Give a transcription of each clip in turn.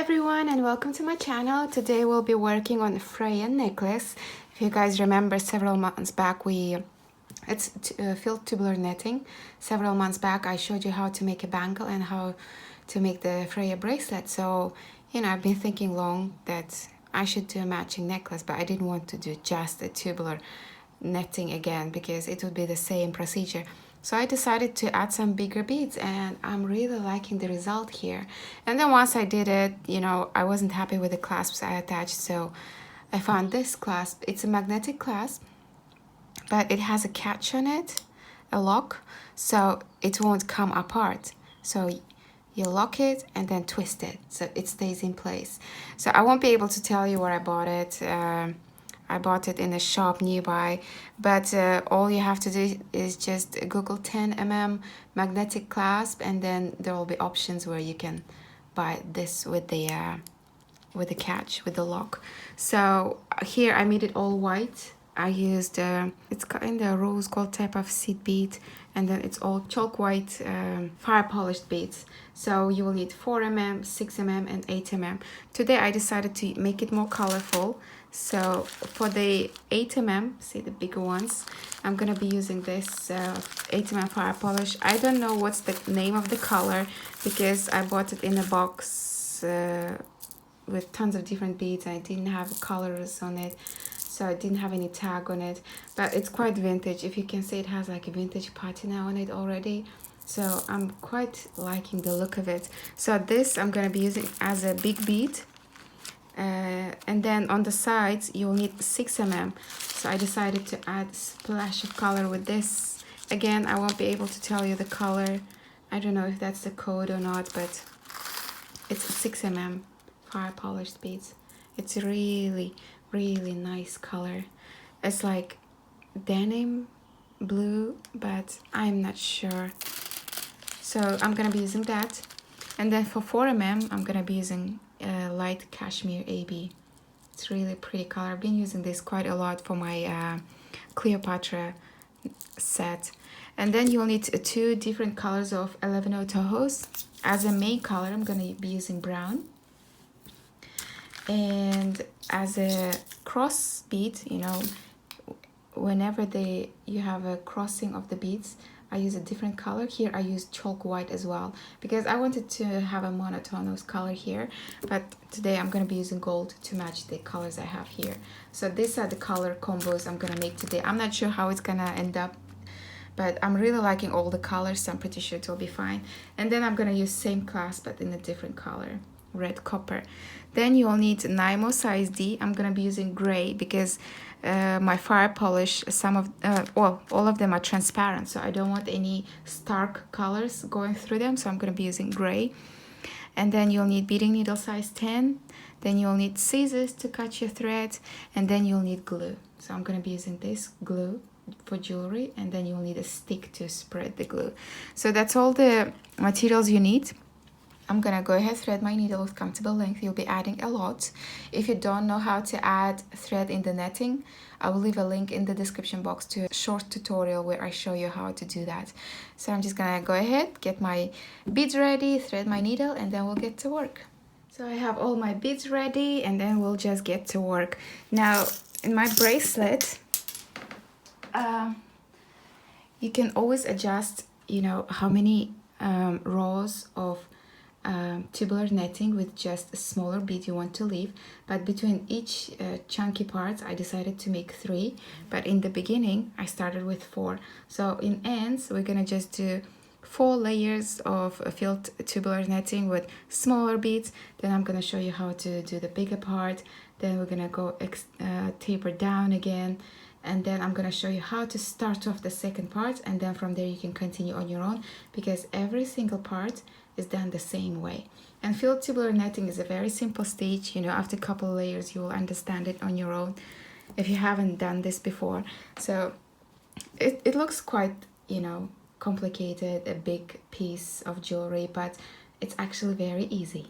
everyone and welcome to my channel. Today we'll be working on the Freya necklace. If you guys remember, several months back it's filled tubular netting. Several months back I showed you how to make a bangle and how to make the Freya bracelet. So I've been thinking long that I should do a matching necklace, but I didn't want to do just a tubular netting again because it would be the same procedure. So I decided to add some bigger beads and I'm really liking the result here. And then once I did it, I wasn't happy with the clasps I attached, so I found this clasp. It's a magnetic clasp, but it has a catch on it, a lock, so it won't come apart. So you lock it and then twist it so it stays in place. So I won't be able to tell you where I bought it. I bought it in a shop nearby, but all you have to do is just Google 10mm magnetic clasp, and then there will be options where you can buy this with the catch, with the lock. So here I made it all white. I used it's kind of rose gold type of seed bead, and then it's all chalk white fire polished beads. So you will need 4mm, 6mm and 8mm. Today I decided to make it more colorful. So for the 8mm, see the bigger ones, I'm gonna be using this 8mm fire polish. I don't know what's the name of the color because I bought it in a box with tons of different beads. I didn't have colors on it, so I didn't have any tag on it, but it's quite vintage. If you can see, it has like a vintage patina on it already, so I'm quite liking the look of it. So this I'm gonna be using as a big bead, and then on the sides you'll need 6mm. So I decided to add a splash of color with this. Again, I won't be able to tell you the color. I don't know if that's the code or not, but it's 6mm fire polished beads. It's really nice color. It's like denim blue, but I'm not sure. So I'm gonna be using that. And then for 4mm I'm gonna be using light Cashmere AB. It's really pretty color. I've been using this quite a lot for my Cleopatra set. And then you'll need two different colors of 11 Tohos. As a main color I'm gonna be using brown, and as a cross bead, whenever you have a crossing of the beads, I use a different color. Here I use chalk white as well because I wanted to have a monotonous color here, but today I'm going to be using gold to match the colors I have here. So these are the color combos I'm going to make today. I'm not sure how it's going to end up, but I'm really liking all the colors, so I'm pretty sure it will be fine. And then I'm going to use same clasp but in a different color, red copper. Then you'll need Nymo size D. I'm gonna be using gray because my fire polish, all of them are transparent, so I don't want any stark colors going through them, so I'm gonna be using gray. And then you'll need beading needle size 10. Then you'll need scissors to cut your thread, and then you'll need glue. So I'm gonna be using this glue for jewelry, and then you'll need a stick to spread the glue. So that's all the materials you need. I'm gonna go ahead, thread my needle with comfortable length. You'll be adding a lot. If you don't know how to add thread in the netting, I will leave a link in the description box to a short tutorial where I show you how to do that. So I'm just gonna go ahead, get my beads ready, thread my needle, and then we'll get to work. So I have all my beads ready, and then we'll just get to work. Now, in my bracelet, you can always adjust, how many rows of tubular netting with just a smaller bead you want to leave, but between each chunky parts I decided to make 3, but in the beginning I started with 4. So in ends we're gonna just do 4 layers of filled tubular netting with smaller beads. Then I'm gonna show you how to do the bigger part. Then we're gonna go taper down again, and then I'm gonna show you how to start off the second part, and then from there you can continue on your own because every single part is done the same way. And filled tubular netting is a very simple stage. After a couple of layers you will understand it on your own if you haven't done this before. So it looks quite complicated, a big piece of jewelry, but it's actually very easy.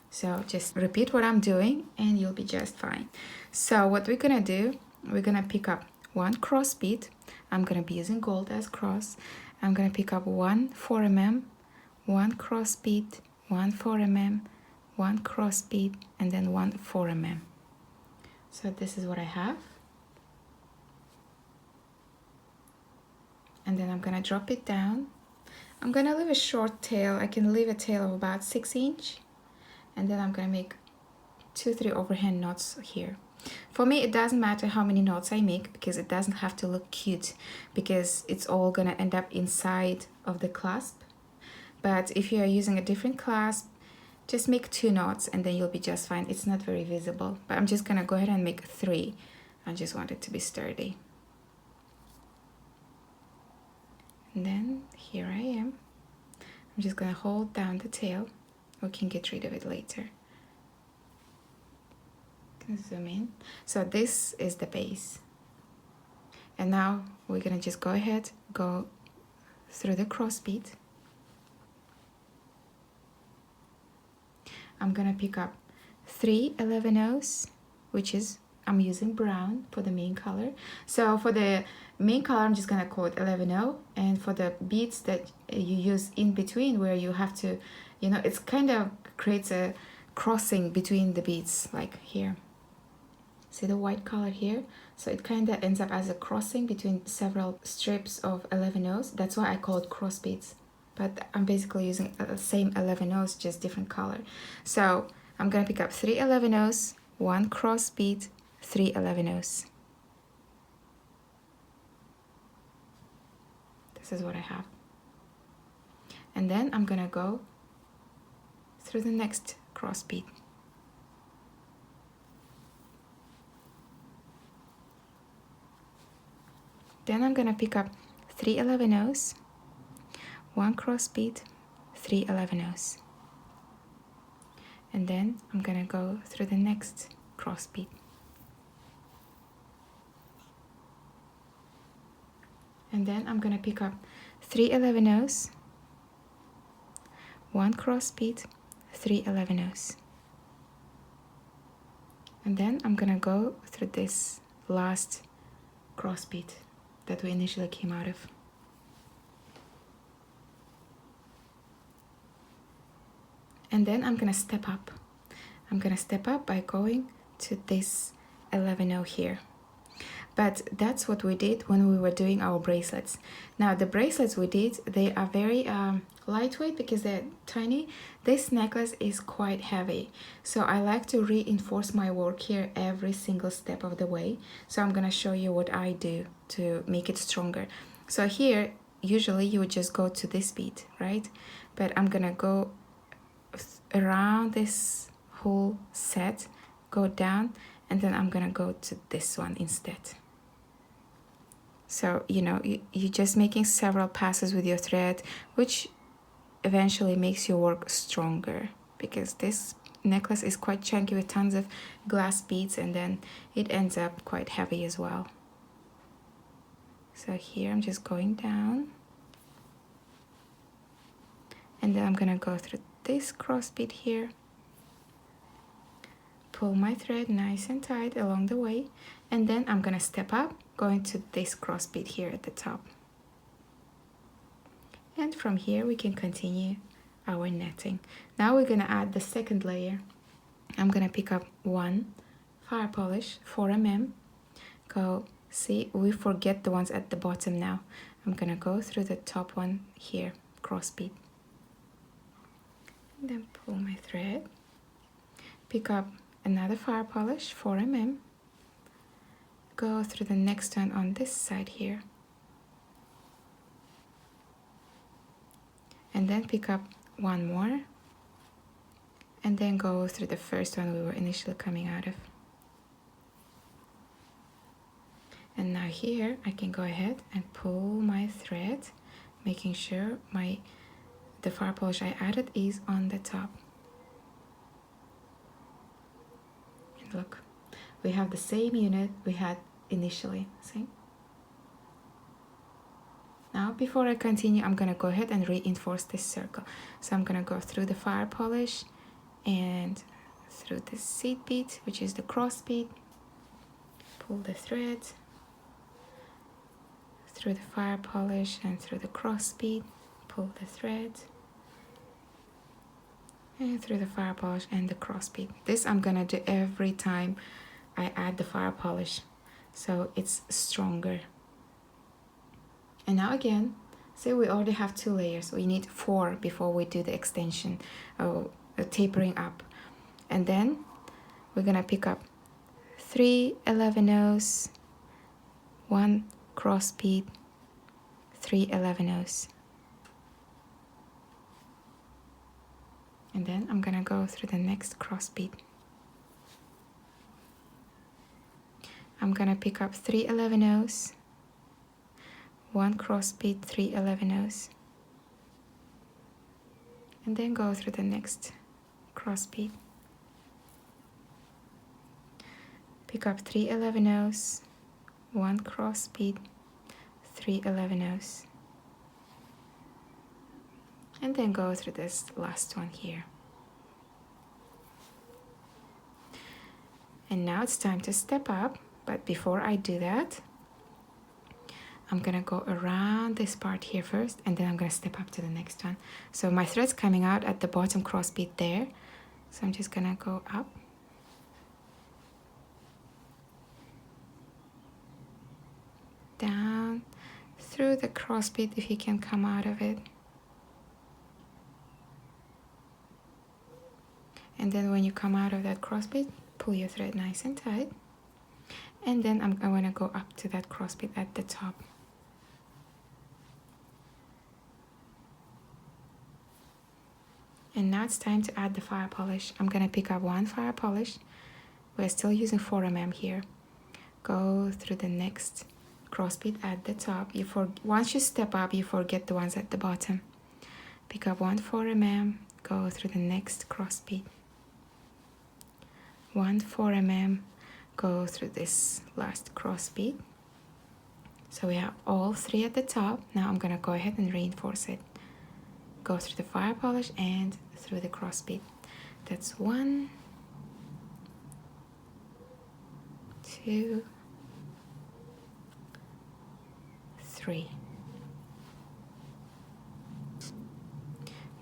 So just repeat what I'm doing and you'll be just fine. So what we're gonna do, we're gonna pick up one cross bead. I'm gonna be using gold as cross. I'm gonna pick up one 4mm, one cross bead, one 4mm, 1 cross bead, and then 1 4mm. So this is what I have. And then I'm gonna drop it down. I'm gonna leave a short tail. I can leave a tail of about 6 inch. And then I'm gonna make 2-3 overhand knots here. For me, it doesn't matter how many knots I make because it doesn't have to look cute, because it's all gonna end up inside of the clasp. But if you are using a different clasp, just make 2 knots and then you'll be just fine. It's not very visible, but I'm just gonna go ahead and make 3. I just want it to be sturdy. And then here I am. I'm just gonna hold down the tail. We can get rid of it later. Can zoom in. So this is the base. And now we're gonna just go ahead, go through the cross bead. I'm gonna pick up 3 11/0s, which is, I'm using brown for the main color. So for the main color, I'm just gonna call it 11/0, and for the beads that you use in between, where you have to, you know, it's kind of creates a crossing between the beads, like here. See the white color here? So it kind of ends up as a crossing between several strips of 11/0s. That's why I call it cross beads. But I'm basically using the same 11/0s, just different color. So I'm gonna pick up 3 11/0s, 1 cross bead, 3 11/0s. This is what I have. And then I'm gonna go through the next cross bead. Then I'm gonna pick up 3 11/0s, 1 cross bead, 3 11/0s. And then I'm gonna go through the next cross bead. And then I'm gonna pick up 3 11/0s, 1 cross bead, 3 11/0s. And then I'm gonna go through this last cross bead that we initially came out of. And then I'm gonna step up. I'm gonna step up by going to this 11/0 here. But that's what we did when we were doing our bracelets. Now the bracelets we did, they are very lightweight because they're tiny. This necklace is quite heavy. So I like to reinforce my work here every single step of the way. So I'm gonna show you what I do to make it stronger. So here, usually you would just go to this bead, right? But I'm gonna go around this whole set, go down, and then I'm gonna go to this one instead. So, you know, you're just making several passes with your thread, which eventually makes your work stronger, because this necklace is quite chunky with tons of glass beads, and then it ends up quite heavy as well. So here I'm just going down, and then I'm gonna go through this cross bead here, pull my thread nice and tight along the way, and then I'm gonna step up, going to this cross bead here at the top. And from here we can continue our netting. Now we're gonna add the second layer. I'm gonna pick up 1 fire polish 4mm, go, see, we forget the ones at the bottom now. I'm gonna go through the top one here, cross bead, and then pull my thread, pick up another fire polish 4mm, go through the next one on this side here, and then pick up 1 more, and then go through the first one we were initially coming out of. And now here I can go ahead and pull my thread, making sure the fire polish I added is on the top. And look, we have the same unit we had initially, see? Now before I continue, I'm gonna go ahead and reinforce this circle. So I'm gonna go through the fire polish and through the seed bead, which is the cross bead, pull the thread, through the fire polish and through the cross bead, pull the thread, and through the fire polish and the cross bead. This I'm gonna do every time I add the fire polish, so it's stronger. And now again, see, we already have 2 layers. We need 4 before we do the extension, tapering up. And then we're gonna pick up 3 11-0s, 1 cross bead, 3 11-0s. And then I'm gonna go through the next cross bead. I'm gonna pick up 3 11-0s, 1 cross bead, 3 11-0s, and then go through the next cross bead. Pick up 3 11-0s, 1 cross bead, 3 11-0s, and then go through this last one here. And now it's time to step up, but before I do that, I'm gonna go around this part here first, and then I'm gonna step up to the next one. So my thread's coming out at the bottom cross bead there, so I'm just gonna go up, down, through the cross bead if you can come out of it. And then when you come out of that cross bead, pull your thread nice and tight. And then I want to go up to that cross bead at the top. And now it's time to add the fire polish. I'm going to pick up 1 fire polish. We're still using 4 mm here. Go through the next cross bead at the top. Once you step up, you forget the ones at the bottom. Pick up 1 4 mm, go through the next cross bead. 1 4 mm, go through this last cross bead. So we have all 3 at the top. Now I'm gonna go ahead and reinforce it. Go through the fire polish and through the cross bead. That's 1, 2, 3.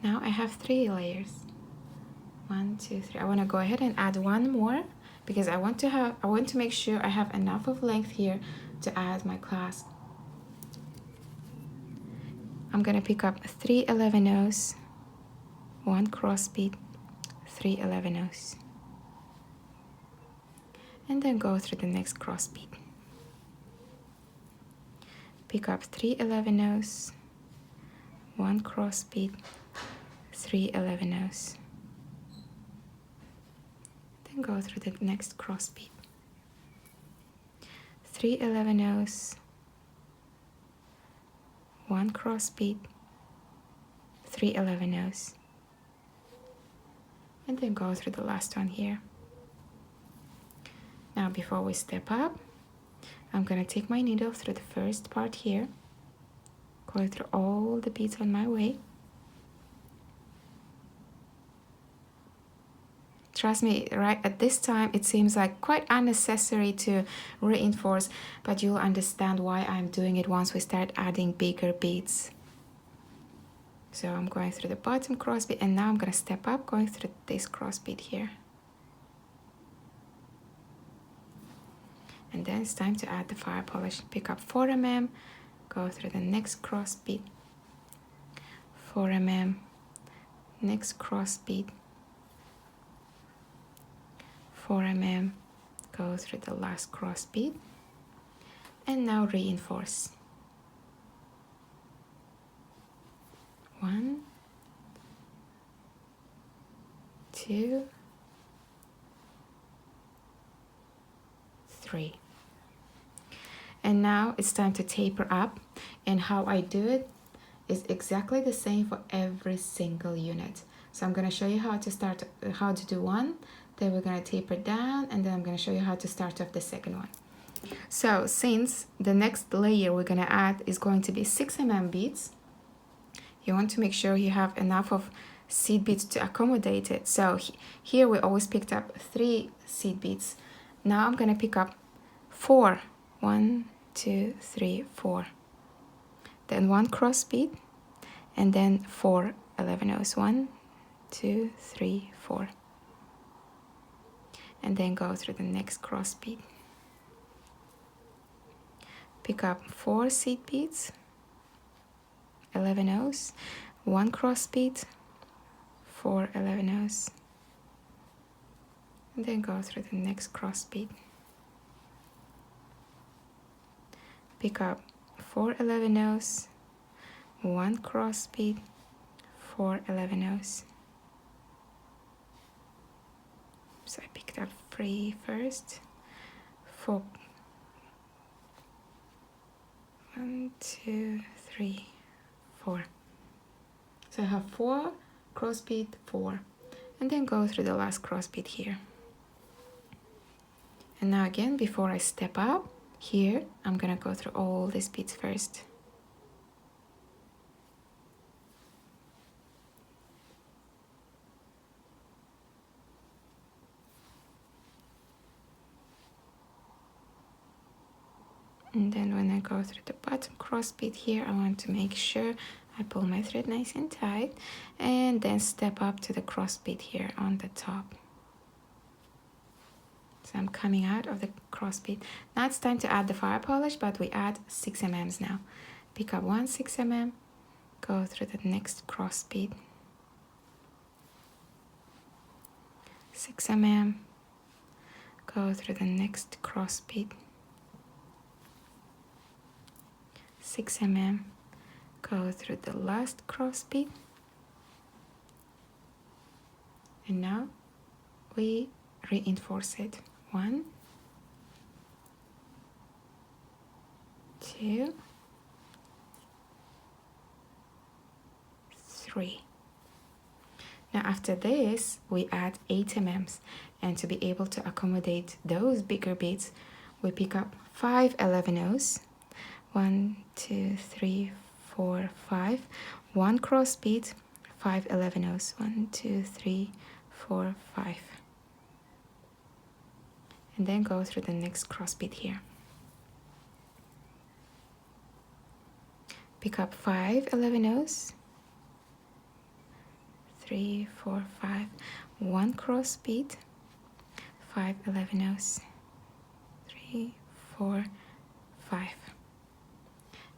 Now I have 3 layers. 1 2 3. I want to go ahead and add 1 more because I want to make sure I have enough of length here to add my clasp. I'm gonna pick up 3 11-0s, 1 cross bead, 3 11-0s, and then go through the next cross bead. Pick up 3 11-0s, 1 cross bead, 3 11-0s, then go through the next cross bead. 3 11-0s, 1 cross bead, 3 11-0s, and then go through the last one here. Now before we step up, I'm gonna take my needle through the first part here, go through all the beads on my way. Trust me, right at this time it seems like quite unnecessary to reinforce, but you'll understand why I'm doing it once we start adding bigger beads. So I'm going through the bottom cross bead, and now I'm gonna step up, going through this cross bead here. And then it's time to add the fire polish. Pick up 4 mm, go through the next cross bead, 4 mm, next cross bead, 4 mm, go through the last cross bead, and now reinforce. 1, 2, 3. And now it's time to taper up, and how I do it is exactly the same for every single unit. So I'm going to show you how to do one, then we're going to taper down, and then I'm going to show you how to start off the second one. So since the next layer we're going to add is going to be 6 mm beads, you want to make sure you have enough of seed beads to accommodate it. So here we always picked up 3 seed beads. Now I'm going to pick up 4. 1, 2, 3, 4. Then 1 cross bead, and then 4 11-0s. 1, 2, 3, 4. And then go through the next cross bead. Pick up 4 seed beads, 11 O's, 1 cross bead, 4 11 O's, and then go through the next cross bead. Pick up 4 11 O's, 1 cross bead, 4 11 O's. So I picked up 3 first, 4, 1, 2, 3, 4. So I have 4 cross bead, 4, and then go through the last cross bead here. And now again, before I step up here, I'm gonna go through all these beads first. And then when I go through the bottom cross bead here, I want to make sure I pull my thread nice and tight, and then step up to the cross bead here on the top. So I'm coming out of the cross bead. Now it's time to add the fire polish, but we add 6 mm now. Pick up 1 6 mm, go through the next cross bead, 6 mm, go through the next cross bead, 6 mm, go through the last cross bead, and now we reinforce it. 1, 2, 3. Now after this, we add 8 mm, and to be able to accommodate those bigger beads, we pick up 5 11 O's, 1, 2, 3, 4, 5, 1 cross bead, 5 11 O's, 1, 2, 3, 4, 5. And then go through the next cross bead here. Pick up 5 11 O's, 3, 4, 5, 1 cross bead, 5 11 O's, 3, 4, 5.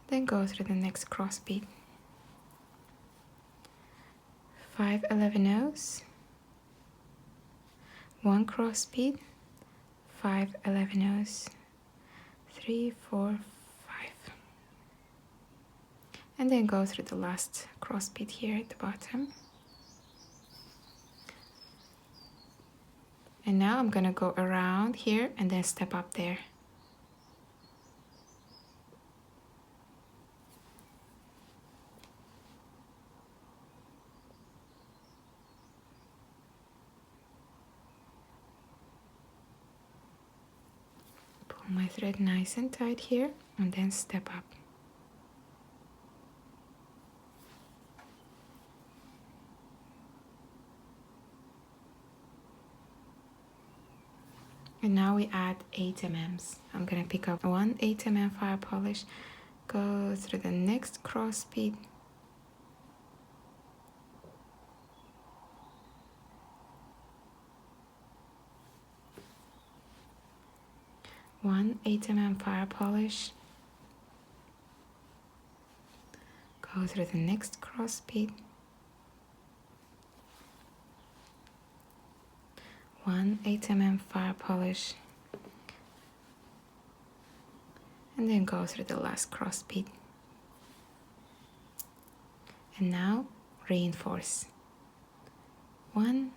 Then go through the next cross bead. 5 11 O's, 1 cross bead, 5 11 O's, 3, 4, 5. And then go through the last cross bead here at the bottom. And now I'm gonna go around here and then step up there. Pull my thread nice and tight here and then step up. And now we add 8 mm. I'm gonna pick up 1 8 mm fire polish, go through the next cross bead, one 8 mm fire polish, go through the next cross bead, 1 8 mm fire polish, and then go through the last cross bead. And now reinforce. 1,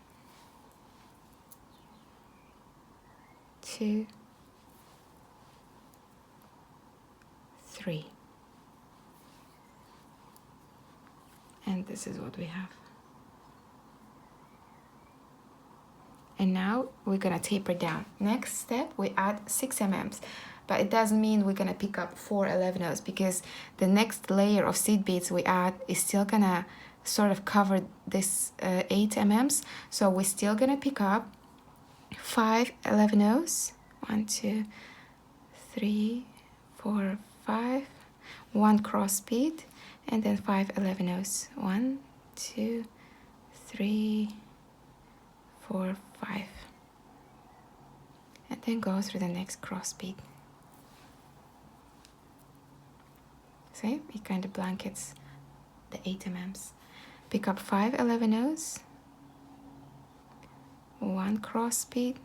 2, 3. And this is what we have. And now we're gonna taper down. Next step, we add 6 mm, but it doesn't mean we're gonna pick up 4 11 O's, because the next layer of seed beads we add is still gonna sort of cover this 8 mm. So we're still gonna pick up 5 11 O's, 1, 2, 3, 4, 5, 1 cross bead, and then 5 11 O's, 1, 2, 3, 4, 5, and then go through the next cross bead. See, it kind of blankets the 8 mm. Pick up 5 11-0s, 1 cross bead,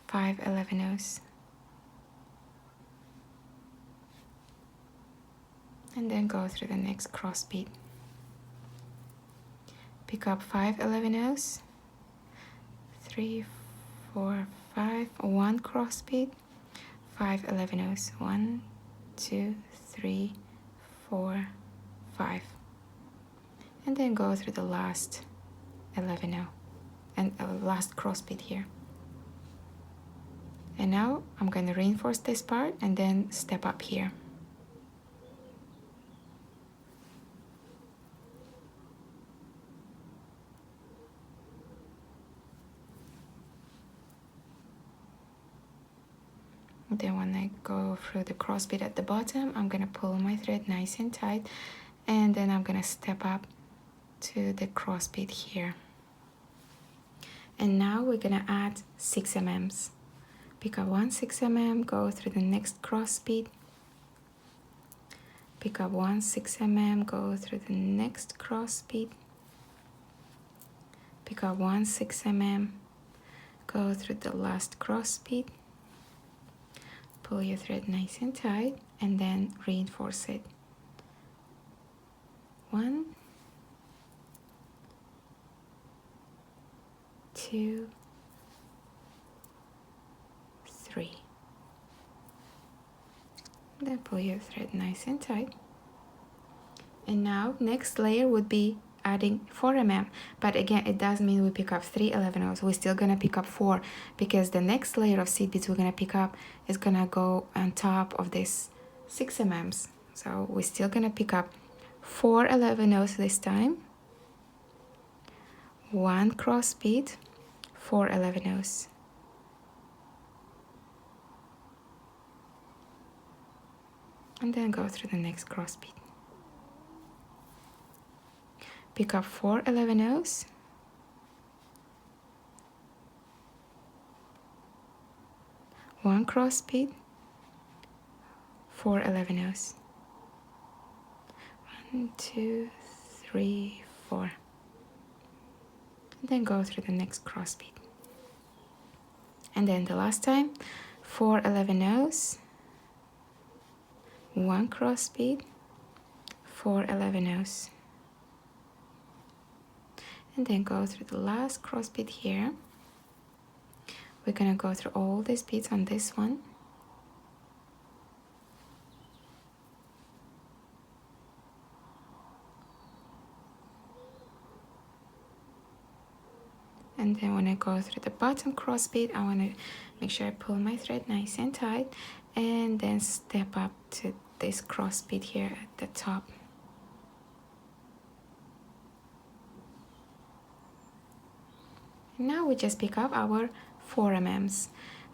5 11-0s, and then go through the next cross bead. Pick up 5 11-0s, 3, 4, 5, 1 cross bead, 5 11-0s, 1, 2, 3, 4, 5, and then go through the last 11-0 and last cross bead here. And now I'm going to reinforce this part and then step up here. Then when I go through the cross bead at the bottom, I'm going to pull my thread nice and tight, and then I'm going to step up to the cross bead here. And now we're going to add 6 mm. Pick up 1 6 mm, go through the next cross bead. Pick up 1 6 mm, go through the next cross bead. Pick up 1 6 mm, go through the last cross bead. Pull your thread nice and tight, and then reinforce it. 1, 2, 3. Then pull your thread nice and tight. And now next layer would be adding 4 mm, but again it doesn't mean we pick up 3 11-0s. We're still gonna pick up 4, because the next layer of seed beads we're gonna pick up is gonna go on top of this 6 mm. So we're still gonna pick up 4 11-0s this time, 1 cross bead, 4 11-0s, and then go through the next cross bead. Pick up 4 11-0s, 1 cross bead, 4 11-0s, 1, 2, 3, 4, and then go through the next cross bead. And then the last time, 4 11-0s, 1 cross bead, 4 11-0s, and then go through the last cross bead here. We're gonna go through all these beads on this one. And then when I go through the bottom cross bead, I want to make sure I pull my thread nice and tight, and then step up to this cross bead here at the top. Now we just pick up our 4 mm.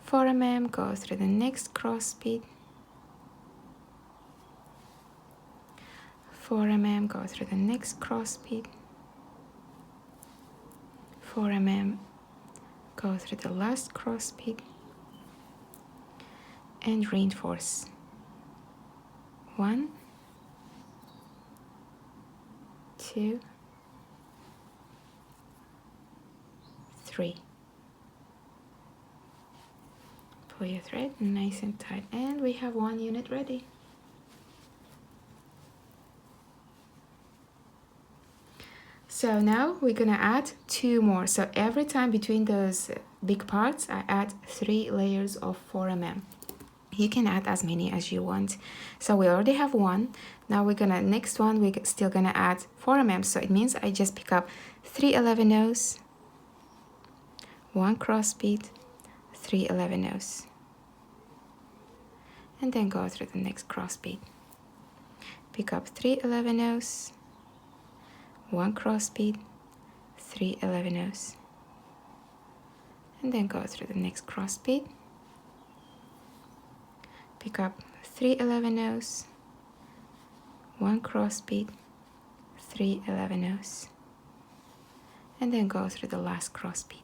4 mm, go through the next cross bead. 4 mm, go through the next cross bead. 4 mm, go through the last cross bead, and reinforce. 1, 2, 3. Pull your thread nice and tight, and we have 1 unit ready. So now we're gonna add 2 more. So every time between those big parts, I add 3 layers of 4 mm. You can add as many as you want. So we already have 1. Now we're gonna, next one, we're still gonna add 4 mm. So it means I just pick up 3 11-0s, 1 cross bead, 3 11-0s, and then go through the next cross bead. Pick up 3 11-0s, 1 cross bead, 3 11-0s, and then go through the next cross bead. Pick up 3 11-0s, 1 cross bead, 3 11-0s, and then go through the last cross bead.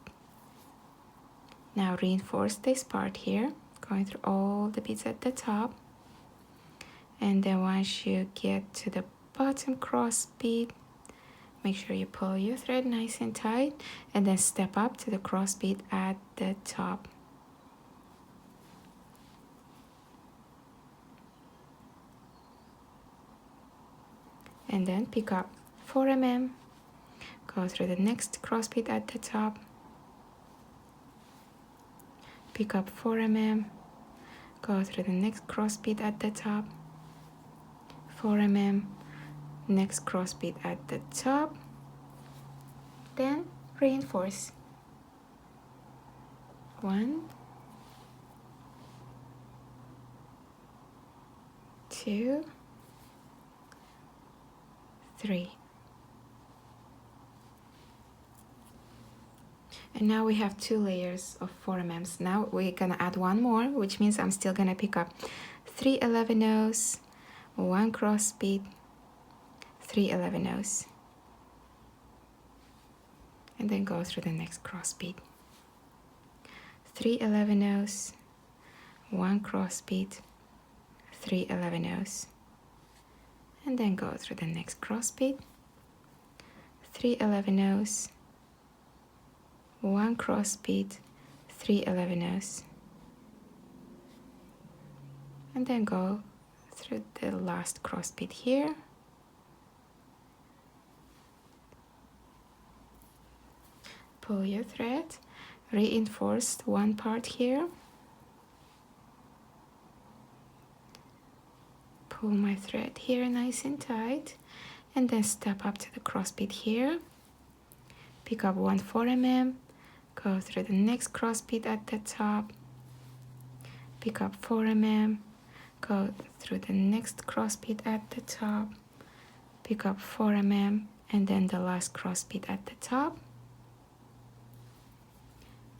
Now reinforce this part here, going through all the beads at the top, and then once you get to the bottom cross bead, make sure you pull your thread nice and tight, and then step up to the cross bead at the top. And then pick up 4 mm, go through the next cross bead at the top, pick up 4 mm, go through the next cross bead at the top, 4 mm, next cross bead at the top, then reinforce. 1, 2, 3. And now we have 2 layers of 4 mm. Now we're gonna add one more, which means I'm still gonna pick up 3 11-ohs, 1 cross bead, 3 11-ohs, and then go through the next cross bead. 3 11-ohs, 1 cross bead, 3 11-ohs, and then go through the next cross bead. 3 11-ohs, 1 cross bead, 3 11-ohs, and then go through the last cross bead here, pull your thread, reinforce one part here, pull my thread here nice and tight, and then step up to the cross bead here, pick up 1 4 mm, go through the next cross bead at the top, pick up 4 mm, go through the next cross bead at the top, pick up 4 mm, and then the last cross bead at the top,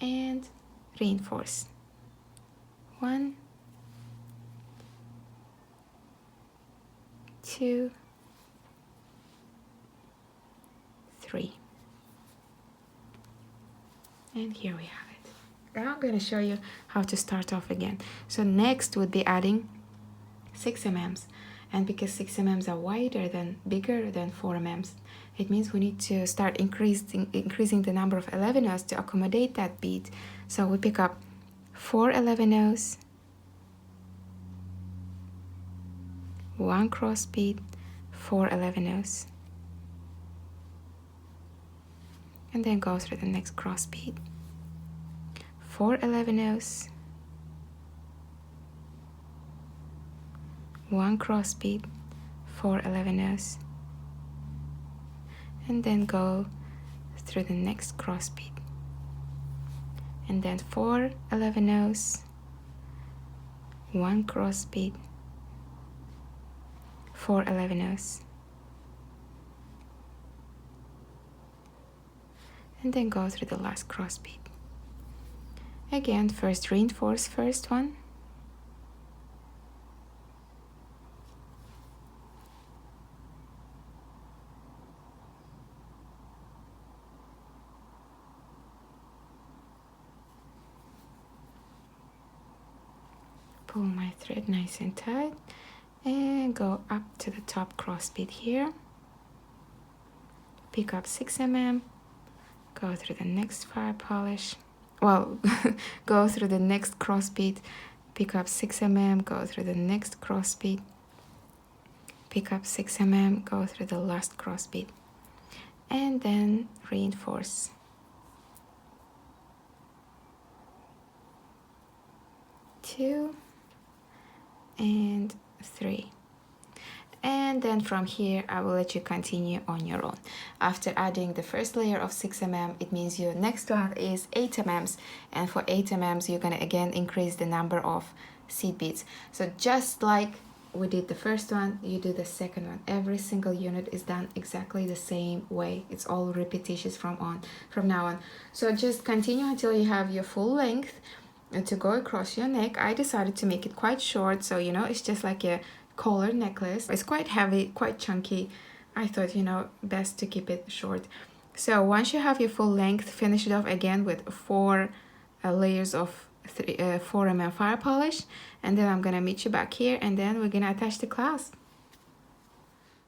and reinforce. 1, 2, 3. And here we have it. Now I'm going to show you how to start off again. So next would be adding 6 mm, and because 6 mm are bigger than 4 mm, it means we need to start increasing the number of 11-ohs to accommodate that bead. So we pick up 4 11-ohs, 1 cross bead, 4 11-ohs, and then go through the next cross bead. 4 11-ohs, 1 cross bead, 4 11-ohs, and then go through the next cross bead, and then 4 11-ohs, 1 cross bead, 4 11-ohs, and then go through the last cross bead. Again, first reinforce first one, pull my thread nice and tight, and go up to the top cross bead here, pick up 6 mm, go through the next fire polish, go through the next cross bead, pick up 6 mm, go through the next cross bead, pick up 6 mm, go through the last cross bead, and then reinforce. 2 and 3. And then from here I will let you continue on your own. After adding the first layer of 6 mm, it means your next one is 8 mm, and for 8 mm you're gonna again increase the number of seed beads. So just like we did the first one, you do the second one. Every single unit is done exactly the same way. It's all repetitious from now on. So just continue until you have your full length to go across your neck. I decided to make it quite short, so it's just like a collar necklace. It's quite heavy, quite chunky. I thought best to keep it short. So once you have your full length, finish it off again with 4 layers of 4mm fire polish, and then I'm gonna meet you back here, and then we're gonna attach the clasp.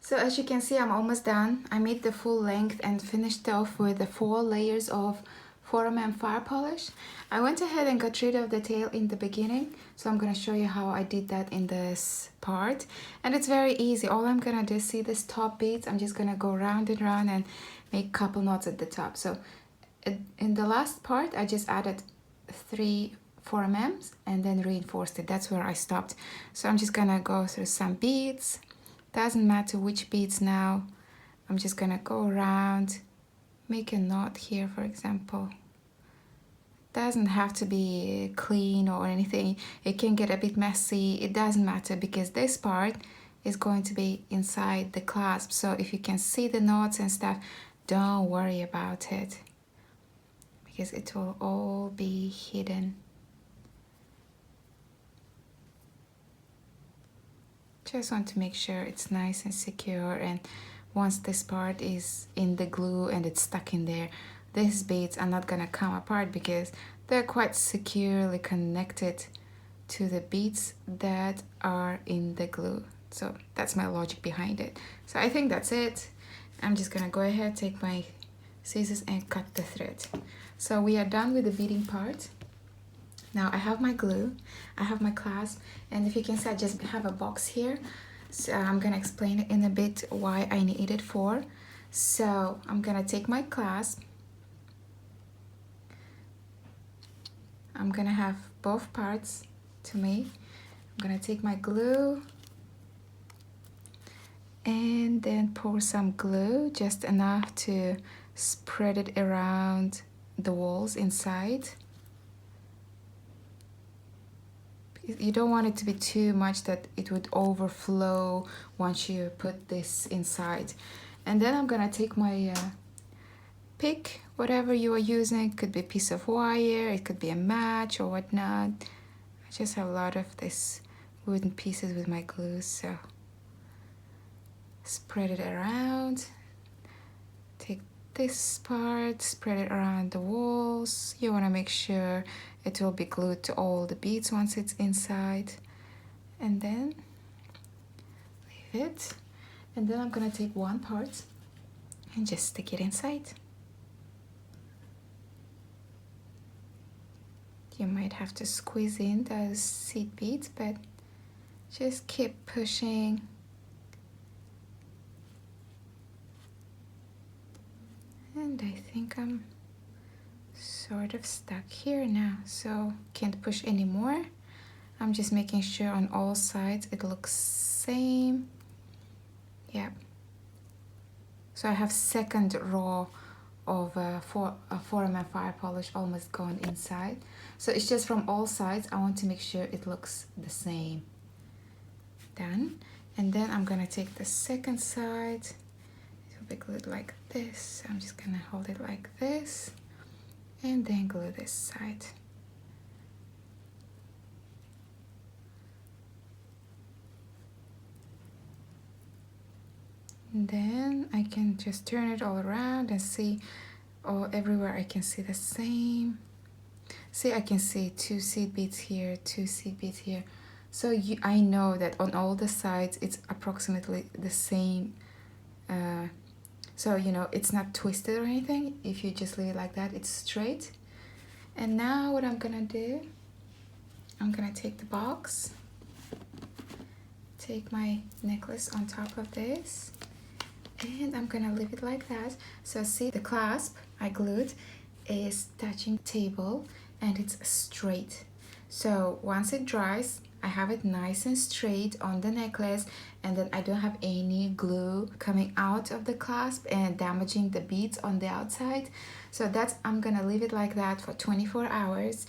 So as you can see, I'm almost done. I made the full length and finished off with the 4 layers of 4mm fire polish. I went ahead and got rid of the tail in the beginning, so I'm gonna show you how I did that in this part. And it's very easy. All I'm gonna do, see this top beads, I'm just gonna go round and round and make a couple knots at the top. So in the last part, I just added 3 4mm's and then reinforced it. That's where I stopped. So I'm just gonna go through some beads. Doesn't matter which beads now. I'm just gonna go around, make a knot here, for example. Doesn't have to be clean or anything. It can get a bit messy. It doesn't matter because this part is going to be inside the clasp. So if you can see the knots and stuff, don't worry about it because it will all be hidden. Just want to make sure it's nice and secure, and once this part is in the glue and it's stuck in there, these beads are not gonna come apart because they're quite securely connected to the beads that are in the glue. So that's my logic behind it. So I think that's it. I'm just gonna go ahead, take my scissors and cut the thread. So we are done with the beading part. Now I have my glue, I have my clasp, and if you can see, I just have a box here. So I'm gonna explain it in a bit why I need it for. So I'm gonna take my clasp. I'm gonna have both parts to me. I'm gonna take my glue and then pour some glue, just enough to spread it around the walls inside. You don't want it to be too much that it would overflow once you put this inside. And then I'm gonna take my pick, whatever you are using. It could be a piece of wire, it could be a match or whatnot. I just have a lot of this wooden pieces with my glue, so spread it around. Take this part, spread it around the walls. You want to make sure it will be glued to all the beads once it's inside, and then leave it. And then I'm gonna take one part and just stick it inside. You might have to squeeze in those seed beads, but just keep pushing. And I think I'm sort of stuck here now, so can't push anymore. I'm just making sure on all sides it looks same. Yeah. So I have second row of 4mm fire polish almost gone inside. So it's just from all sides. I want to make sure it looks the same. Done. And then I'm gonna take the second side. It will be glued like this. I'm just gonna hold it like this and then glue this side. And then I can just turn it all around and see, oh, everywhere I can see the same. See, I can see 2 seed beads here, 2 seed beads here. So I know that on all the sides it's approximately the same. So you know, it's not twisted or anything. If you just leave it like that, it's straight. And now what I'm gonna do, I'm gonna take the box, take my necklace on top of this, and I'm gonna leave it like that. So see, the clasp I glued is touching the table and it's straight. So once it dries, I have it nice and straight on the necklace, and then I don't have any glue coming out of the clasp and damaging the beads on the outside. So that's, I'm gonna leave it like that for 24 hours.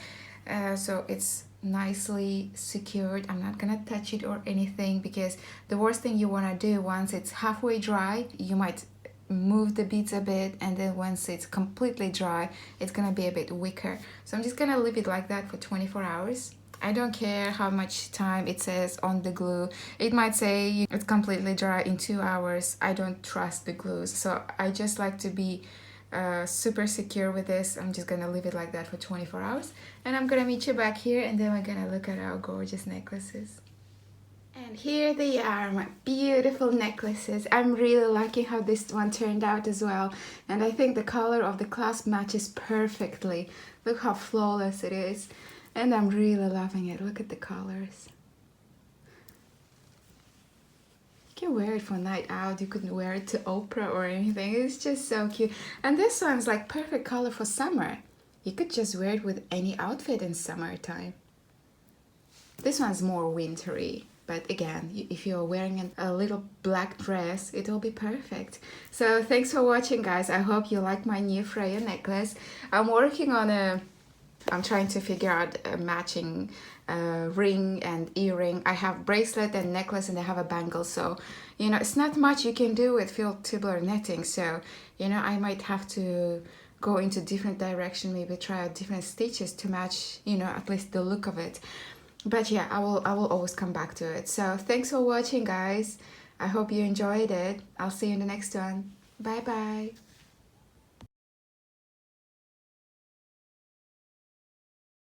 So it's nicely secured. I'm not gonna touch it or anything, because the worst thing you wanna do once it's halfway dry, you might move the beads a bit, and then once it's completely dry, it's gonna be a bit weaker. So I'm just gonna leave it like that for 24 hours. I don't care how much time it says on the glue. It might say it's completely dry in 2 hours. I don't trust the glues, so I just like to be super secure with this. I'm just gonna leave it like that for 24 hours, and I'm gonna meet you back here, and then we're gonna look at our gorgeous necklaces. And here they are, my beautiful necklaces. I'm really liking how this one turned out as well, and I think the color of the clasp matches perfectly. Look how flawless it is, and I'm really loving it. Look at the colors. You can wear it for a night out, you could wear it to Oprah or anything. It's just so cute. And this one's like perfect color for summer. You could just wear it with any outfit in summertime. This one's more wintry, but again, if you're wearing a little black dress, it'll be perfect. So thanks for watching, guys. I hope you like my new Freya necklace. I'm working on I'm trying to figure out a matching ring and earring. I have bracelet and necklace, and I have a bangle, so you know it's not much you can do with tubular netting. So you know I might have to go into different direction, maybe try out different stitches to match, you know, at least the look of it. But yeah, I will always come back to it. So thanks for watching, guys. I hope you enjoyed it. I'll see you in the next one. Bye bye.